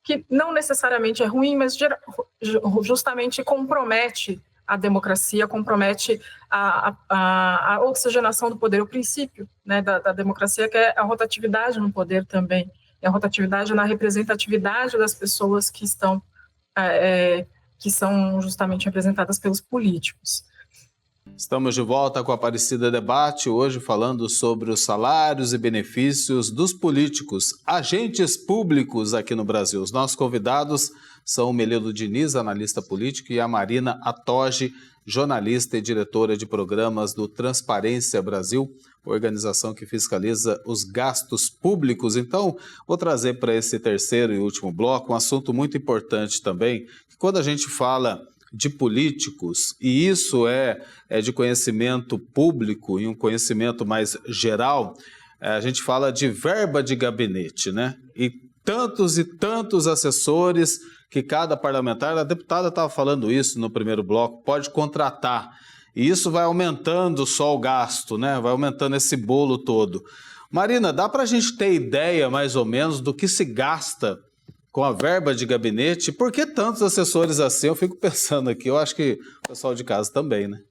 [SPEAKER 4] que não necessariamente é ruim, mas justamente compromete a democracia, compromete a oxigenação do poder, o princípio, né, da democracia, que é a rotatividade no poder também, e a rotatividade na representatividade das pessoas que são justamente representadas pelos políticos.
[SPEAKER 1] Estamos de volta com a Aparecida Debate, hoje falando sobre os salários e benefícios dos políticos, agentes públicos aqui no Brasil. Os nossos convidados são o Melelo Diniz, analista político, e a Marina Atoge, jornalista e diretora de programas do Transparência Brasil, organização que fiscaliza os gastos públicos. Então, vou trazer para esse terceiro e último bloco um assunto muito importante também, que quando a gente fala de políticos, e isso é de conhecimento público e um conhecimento mais geral, a gente fala de verba de gabinete, né? E tantos assessores que cada parlamentar, a deputada estava falando isso no primeiro bloco, pode contratar. E isso vai aumentando só o gasto, né? Vai aumentando esse bolo todo. Marina, dá para a gente ter ideia mais ou menos do que se gasta com a verba de gabinete? Por que tantos assessores assim? Eu fico pensando aqui, eu acho que o pessoal de casa também, né?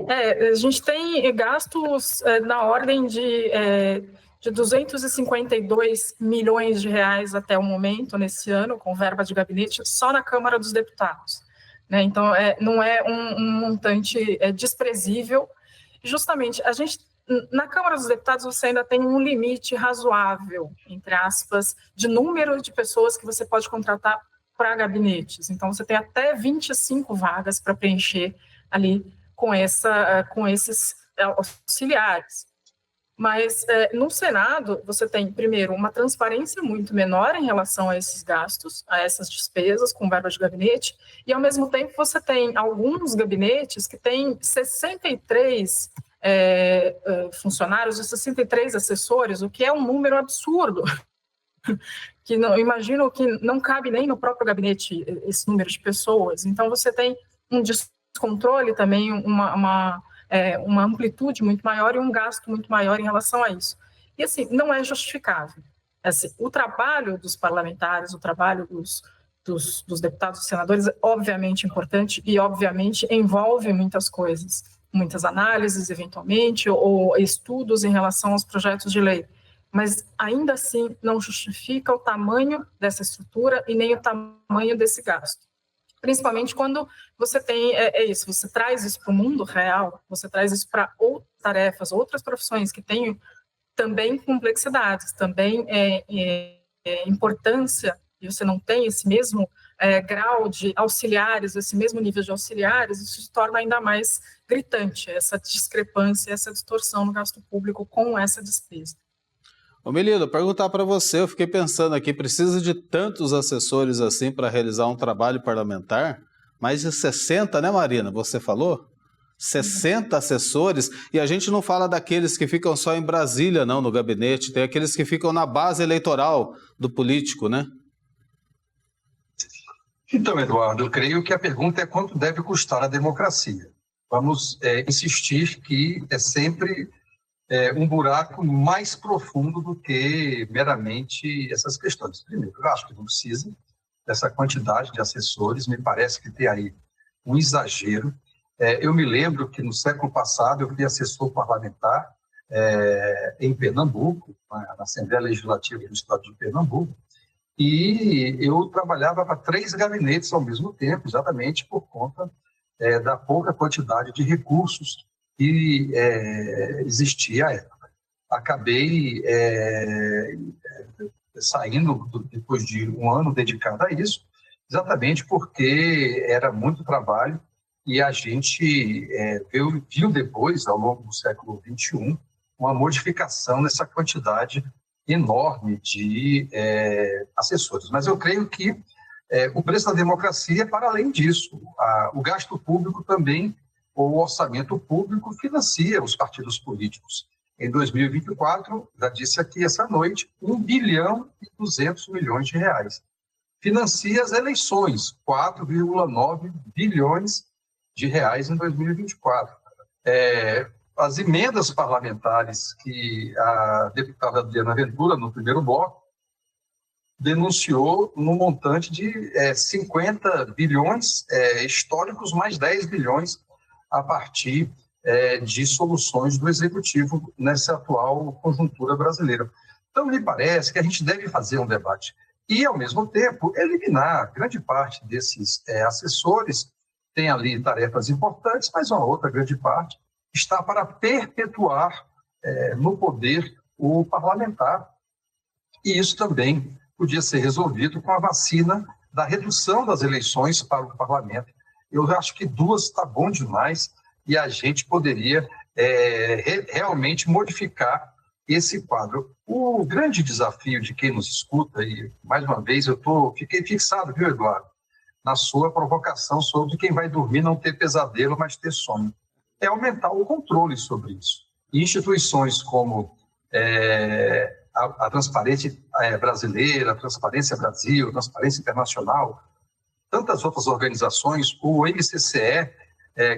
[SPEAKER 4] A gente tem gastos na ordem de 252 milhões de reais até o momento, nesse ano, com verba de gabinete, só na Câmara dos Deputados, né? Então, não é um montante desprezível. Justamente, na Câmara dos Deputados você ainda tem um limite razoável, entre aspas, de número de pessoas que você pode contratar para gabinetes. Então, você tem até 25 vagas para preencher ali com esses auxiliares. Mas no Senado você tem, primeiro, uma transparência muito menor em relação a esses gastos, a essas despesas com verba de gabinete, e ao mesmo tempo você tem alguns gabinetes que têm 63 funcionários e 63 assessores, o que é um número absurdo, que imagino que não cabe nem no próprio gabinete esse número de pessoas. Então você tem um descontrole também, uma amplitude muito maior e um gasto muito maior em relação a isso. E assim, não é justificável. Assim, o trabalho dos parlamentares, o trabalho dos deputados e senadores é obviamente importante e obviamente envolve muitas coisas, muitas análises, eventualmente, ou estudos em relação aos projetos de lei, mas ainda assim não justifica o tamanho dessa estrutura e nem o tamanho desse gasto. Principalmente quando você tem isso, você traz isso para o mundo real, você traz isso para outras tarefas, outras profissões que têm também complexidades, também importância, e você não tem esse mesmo grau de auxiliares, esse mesmo nível de auxiliares, isso se torna ainda mais gritante, essa discrepância, essa distorção no gasto público com essa despesa.
[SPEAKER 1] Ô Melino, perguntar para você, eu fiquei pensando aqui, precisa de tantos assessores assim para realizar um trabalho parlamentar? Mais de 60, né, Marina? Você falou? 60 assessores, e a gente não fala daqueles que ficam só em Brasília, não, no gabinete, tem aqueles que ficam na base eleitoral do político, né?
[SPEAKER 2] Então, Eduardo, eu creio que a pergunta é quanto deve custar a democracia. Vamos insistir que é sempre um buraco mais profundo do que meramente essas questões. Primeiro, eu acho que não precisa dessa quantidade de assessores, me parece que tem aí um exagero. Eu me lembro que no século passado eu fui assessor parlamentar em Pernambuco, na Assembleia Legislativa do Estado de Pernambuco, e eu trabalhava para 3 gabinetes ao mesmo tempo, exatamente por conta da pouca quantidade de recursos que existia à época. Acabei saindo depois de um ano dedicado a isso, exatamente porque era muito trabalho e a gente viu depois, ao longo do século XXI, uma modificação nessa quantidade enorme de assessores. Mas eu creio que o preço da democracia é para além disso. O gasto público também, ou o orçamento público, financia os partidos políticos. Em 2024, já disse aqui essa noite, 1 bilhão e 200 milhões de reais. Financia as eleições, 4,9 bilhões de reais em 2024. As emendas parlamentares que a deputada Diana Ventura, no primeiro bloco, denunciou no montante de 50 bilhões históricos, mais 10 bilhões a partir de soluções do Executivo nessa atual conjuntura brasileira. Então, me parece que a gente deve fazer um debate e, ao mesmo tempo, eliminar grande parte desses assessores. Tem ali tarefas importantes, mas uma outra grande parte está para perpetuar no poder o parlamentar. E isso também podia ser resolvido com a vacina da redução das eleições para o parlamento. Eu acho que 2 está bom demais e a gente poderia realmente modificar esse quadro. O grande desafio de quem nos escuta, e mais uma vez fiquei fixado, viu, Eduardo, na sua provocação sobre quem vai dormir não ter pesadelo, mas ter sono, é aumentar o controle sobre isso. E instituições como a Transparência Brasileira, a Transparência Brasil, a Transparência Internacional, tantas outras organizações, o MCCE,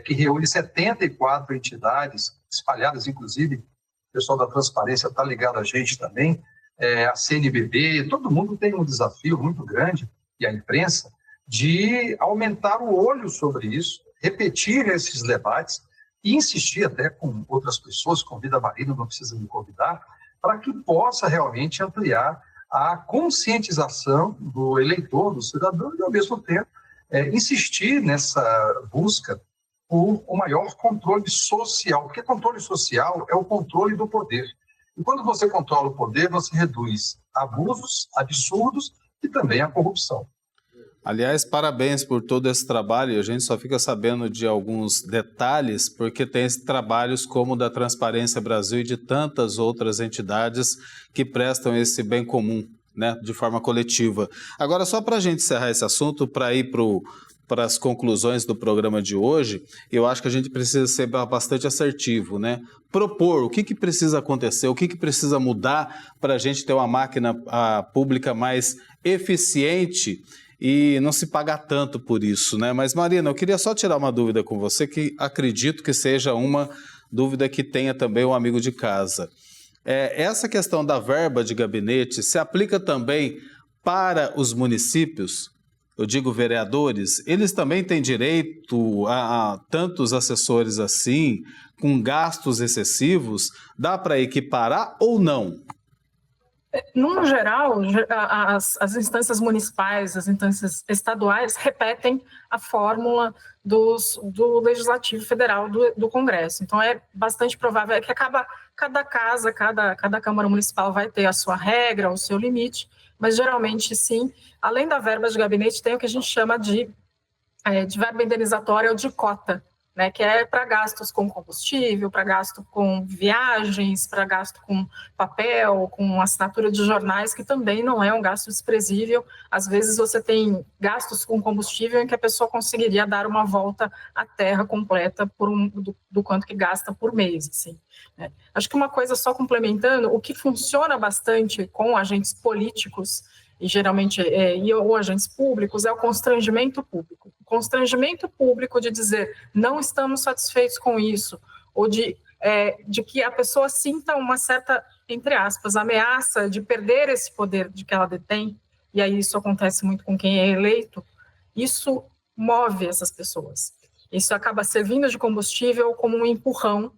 [SPEAKER 2] que reúne 74 entidades, espalhadas, inclusive, o pessoal da Transparência está ligado a gente também, a CNBB, todo mundo tem um desafio muito grande, e a imprensa, de aumentar o olho sobre isso, repetir esses debates e insistir até com outras pessoas, convida a Marina, não precisa me convidar, para que possa realmente ampliar a conscientização do eleitor, do cidadão, e, ao mesmo tempo, insistir nessa busca por um maior controle social, porque controle social é o controle do poder. E quando você controla o poder, você reduz abusos, absurdos e também a corrupção.
[SPEAKER 1] Aliás, parabéns por todo esse trabalho. A gente só fica sabendo de alguns detalhes porque tem trabalhos como o da Transparência Brasil e de tantas outras entidades que prestam esse bem comum, né, de forma coletiva. Agora, só para a gente encerrar esse assunto, para ir para as conclusões do programa de hoje, eu acho que a gente precisa ser bastante assertivo, né? Propor o que precisa acontecer, o que precisa mudar para a gente ter uma máquina pública mais eficiente e não se pagar tanto por isso, né? Mas, Marina, eu queria só tirar uma dúvida com você, que acredito que seja uma dúvida que tenha também um amigo de casa. Essa questão da verba de gabinete se aplica também para os municípios? Eu digo vereadores, eles também têm direito a tantos assessores assim, com gastos excessivos? Dá para equiparar ou não?
[SPEAKER 4] No geral, as instâncias municipais, as instâncias estaduais repetem a fórmula do Legislativo Federal do Congresso. Então, é bastante provável que cada casa, cada Câmara Municipal vai ter a sua regra, o seu limite, mas geralmente, sim, além da verba de gabinete, tem o que a gente chama de verba indenizatória ou de cota, né, que é para gastos com combustível, para gasto com viagens, para gasto com papel, com assinatura de jornais, que também não é um gasto desprezível. Às vezes você tem gastos com combustível em que a pessoa conseguiria dar uma volta à terra completa do quanto que gasta por mês. Assim, né? Acho que uma coisa só complementando, o que funciona bastante com agentes políticos e geralmente ou agentes públicos, é o constrangimento público. O constrangimento público de dizer não estamos satisfeitos com isso, ou de que a pessoa sinta uma certa, entre aspas, ameaça de perder esse poder de que ela detém, e aí isso acontece muito com quem é eleito, isso move essas pessoas. Isso acaba servindo de combustível como um empurrão,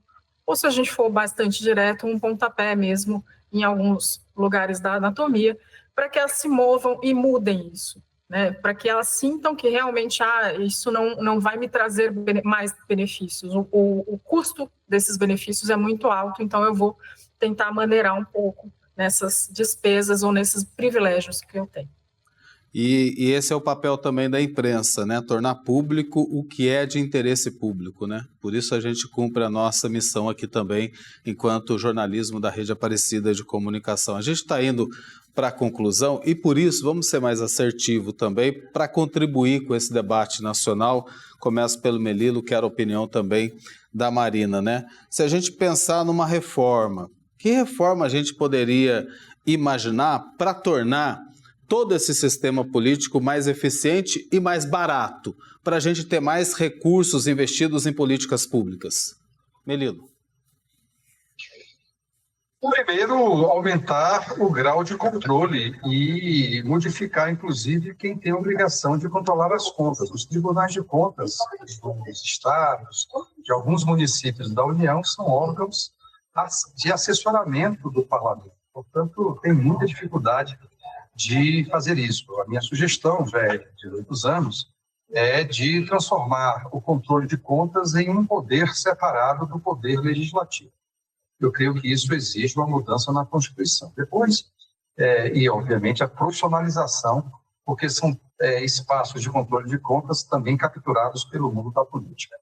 [SPEAKER 4] ou se a gente for bastante direto, um pontapé mesmo, em alguns lugares da anatomia, para que elas se movam e mudem isso, né? Para que elas sintam que realmente isso não vai me trazer mais benefícios. O custo desses benefícios é muito alto, então eu vou tentar maneirar um pouco nessas despesas ou nesses privilégios que eu tenho.
[SPEAKER 1] E esse é o papel também da imprensa, né? Tornar público o que é de interesse público, né? Por isso a gente cumpre a nossa missão aqui também, enquanto jornalismo da Rede Aparecida de Comunicação. A gente está indo para a conclusão e por isso vamos ser mais assertivo também para contribuir com esse debate nacional. Começo pelo Melilo, quero a opinião também da Marina, né? Se a gente pensar numa reforma, que reforma a gente poderia imaginar para tornar todo esse sistema político mais eficiente e mais barato, para a gente ter mais recursos investidos em políticas públicas? Melilo.
[SPEAKER 2] Primeiro, aumentar o grau de controle e modificar, inclusive, quem tem a obrigação de controlar as contas. Os tribunais de contas dos estados, de alguns municípios da União, são órgãos de assessoramento do parlamento. Portanto, tem muita dificuldade de fazer isso. A minha sugestão, já é de 8 anos, é de transformar o controle de contas em um poder separado do poder legislativo. Eu creio que isso exige uma mudança na Constituição. Depois, e obviamente a profissionalização, porque são espaços de controle de contas também capturados pelo mundo da política.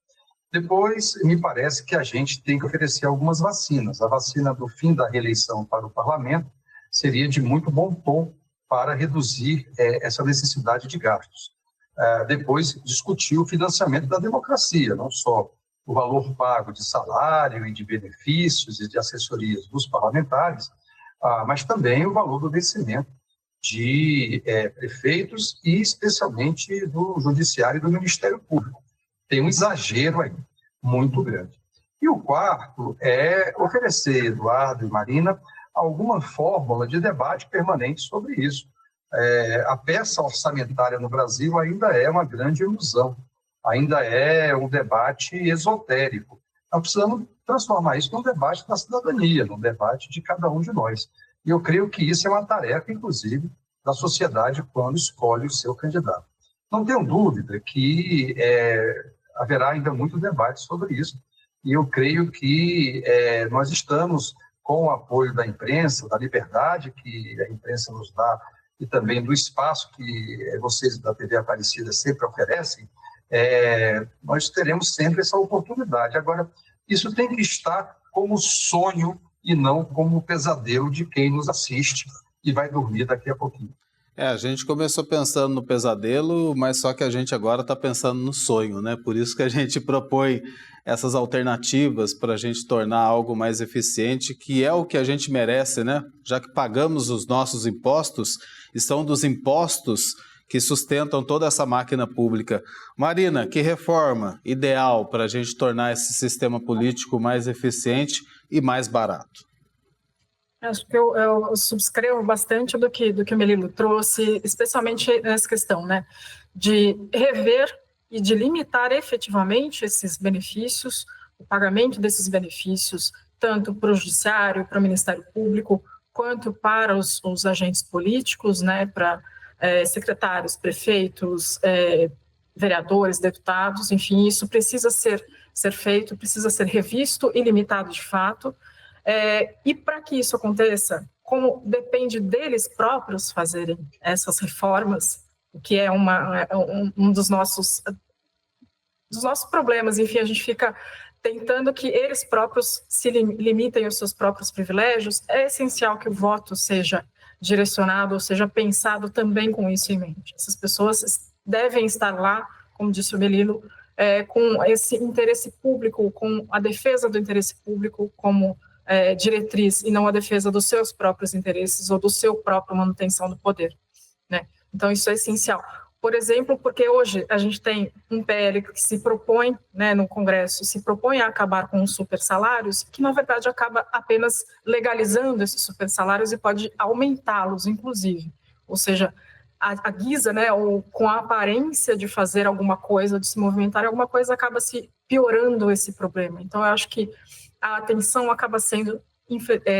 [SPEAKER 2] Depois, me parece que a gente tem que oferecer algumas vacinas. A vacina do fim da reeleição para o parlamento seria de muito bom tom para reduzir essa necessidade de gastos. Depois, discutir o financiamento da democracia, não só o valor pago de salário e de benefícios e de assessorias dos parlamentares, mas também o valor do vencimento de prefeitos e especialmente do Judiciário e do Ministério Público. Tem um exagero aí, muito grande. E o quarto é oferecer, Eduardo e Marina, alguma fórmula de debate permanente sobre isso. A peça orçamentária no Brasil ainda é uma grande ilusão, ainda é um debate esotérico. Nós precisamos transformar isso num debate da cidadania, num debate de cada um de nós. E eu creio que isso é uma tarefa, inclusive, da sociedade quando escolhe o seu candidato. Não tenho dúvida que haverá ainda muito debate sobre isso, e eu creio que nós estamos com o apoio da imprensa, da liberdade que a imprensa nos dá e também do espaço que vocês da TV Aparecida sempre oferecem, nós teremos sempre essa oportunidade. Agora, isso tem que estar como sonho e não como pesadelo de quem nos assiste e vai dormir daqui a pouquinho.
[SPEAKER 1] A gente começou pensando no pesadelo, mas só que a gente agora está pensando no sonho, né? Por isso que a gente propõe essas alternativas para a gente tornar algo mais eficiente, que é o que a gente merece, né? Já que pagamos os nossos impostos, e são dos impostos que sustentam toda essa máquina pública. Marina, que reforma ideal para a gente tornar esse sistema político mais eficiente e mais barato?
[SPEAKER 4] Acho que eu subscrevo bastante do que o Melilo trouxe, especialmente nessa questão, né, de rever e de limitar efetivamente esses benefícios, o pagamento desses benefícios, tanto para o Judiciário, para o Ministério Público, quanto para os agentes políticos, né, para secretários, prefeitos, vereadores, deputados, enfim, isso precisa ser feito, precisa ser revisto e limitado de fato. E para que isso aconteça, como depende deles próprios fazerem essas reformas, o que é um dos nossos problemas, enfim, a gente fica tentando que eles próprios se limitem aos seus próprios privilégios. É essencial que o voto seja direcionado, ou seja, pensado também com isso em mente. Essas pessoas devem estar lá, como disse o Melilo, com esse interesse público, com a defesa do interesse público como diretriz, e não a defesa dos seus próprios interesses ou do seu próprio manutenção do poder, né? Então, isso é essencial. Por exemplo, porque hoje a gente tem um PL que se propõe, né, no Congresso, se propõe a acabar com os supersalários, que na verdade acaba apenas legalizando esses supersalários e pode aumentá-los, inclusive. Ou seja, a guisa, né, ou com a aparência de fazer alguma coisa, de se movimentar alguma coisa, acaba se piorando esse problema. Então, eu acho que a atenção acaba sendo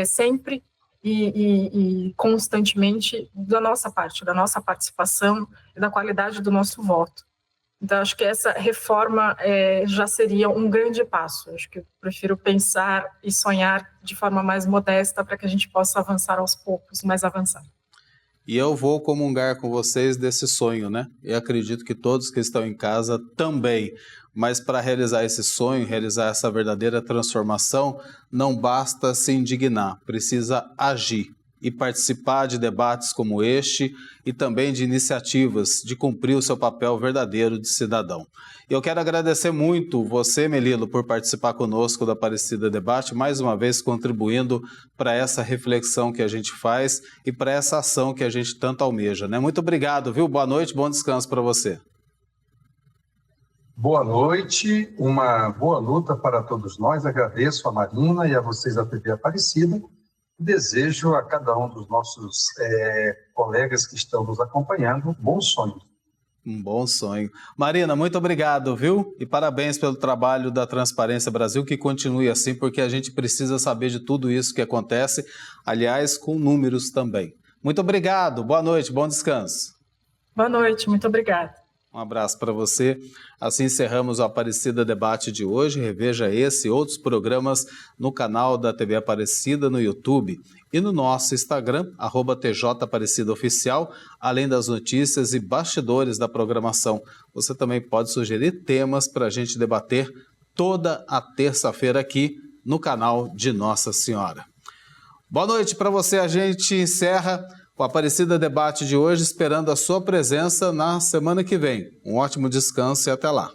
[SPEAKER 4] sempre e constantemente da nossa parte, da nossa participação e da qualidade do nosso voto. Então, acho que essa reforma já seria um grande passo. Acho que eu prefiro pensar e sonhar de forma mais modesta para que a gente possa avançar aos poucos, mas avançar.
[SPEAKER 1] E eu vou comungar com vocês desse sonho, né? Eu acredito que todos que estão em casa também. Mas para realizar esse sonho, realizar essa verdadeira transformação, não basta se indignar, precisa agir e participar de debates como este e também de iniciativas de cumprir o seu papel verdadeiro de cidadão. Eu quero agradecer muito você, Melilo, por participar conosco do Aparecida Debate, mais uma vez contribuindo para essa reflexão que a gente faz e para essa ação que a gente tanto almeja, né? Muito obrigado, viu? Boa noite, bom descanso para você.
[SPEAKER 2] Boa noite, uma boa luta para todos nós. Agradeço a Marina e a vocês da TV Aparecida. Desejo a cada um dos nossos colegas que estão nos acompanhando bons sonhos.
[SPEAKER 1] Um bom sonho. Marina, muito obrigado, viu? E parabéns pelo trabalho da Transparência Brasil, que continue assim, porque a gente precisa saber de tudo isso que acontece, aliás, com números também. Muito obrigado, boa noite, bom descanso.
[SPEAKER 4] Boa noite, muito obrigada.
[SPEAKER 1] Um abraço para você. Assim encerramos o Aparecida Debate de hoje. Reveja esse e outros programas no canal da TV Aparecida no YouTube e no nosso Instagram, @TJAparecidaOficial, além das notícias e bastidores da programação. Você também pode sugerir temas para a gente debater toda a terça-feira aqui no canal de Nossa Senhora. Boa noite para você. A gente encerra o Aparecida Debate de hoje, esperando a sua presença na semana que vem. Um ótimo descanso e até lá.